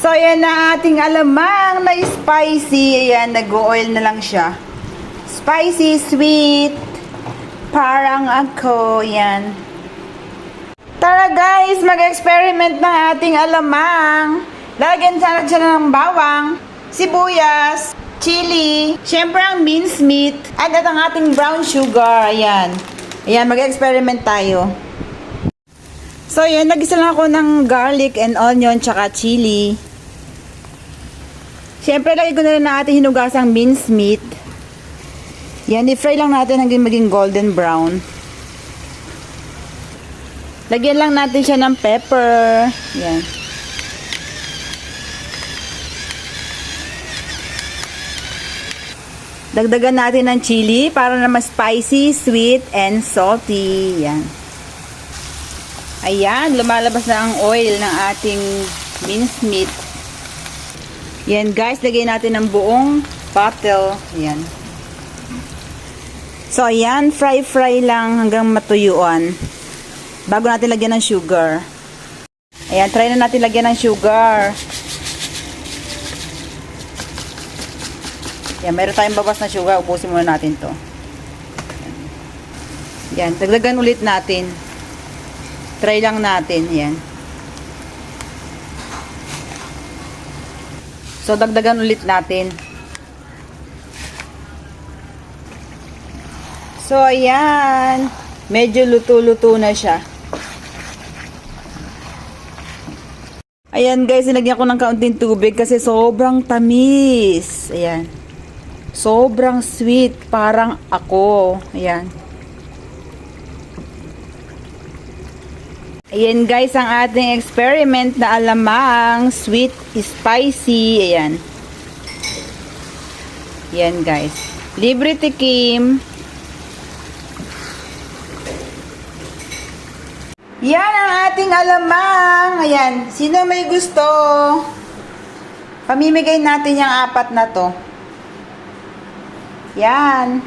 So, ayan na ating alamang na spicy. Ayan, nag-oil na lang siya. Spicy, sweet. Parang ako. Ayan. Tara guys, mag-experiment ng ating alamang. Lagyan siya ng bawang, sibuyas, chili, syempre ang minced meat, at ang ating brown sugar. Ayan. Ayan, mag-experiment tayo. So, ayan, nagisa lang ako ng garlic and onion tsaka chili. Siyempre, lagay ko na rin na ating hinugasang minced meat. Yan, i-fry lang natin hanggang maging golden brown. Lagyan lang natin siya ng pepper. Yan. Dagdagan natin ng chili para na mas spicy, sweet, and salty. Yan. Ayan, lumalabas na ang oil ng ating minced meat. Yan guys, lagyan natin ng buong bottle. Yan. So, ayan, fry lang hanggang matuyuan. Bago natin lagyan ng sugar. Ayan, try na natin lagyan ng sugar. Yan, meron tayong babas na sugar. Ubusin muna natin to. Yan, dagdagan ulit natin. Try lang natin. Yan. So, dagdagan ulit natin. So, ayan. Medyo luto-luto na siya. Ayan guys, nilagyan ko ng kaunting tubig kasi sobrang tamis. Ayan. Sobrang sweet. Parang ako. Ayan. Ayan guys, ang ating experiment na alamang sweet, spicy. Ayan. Ayan guys. Libre tikim. Yan ang ating alamang. Ayan. Sino may gusto? Pamimigay natin yung 4 na to. Yan.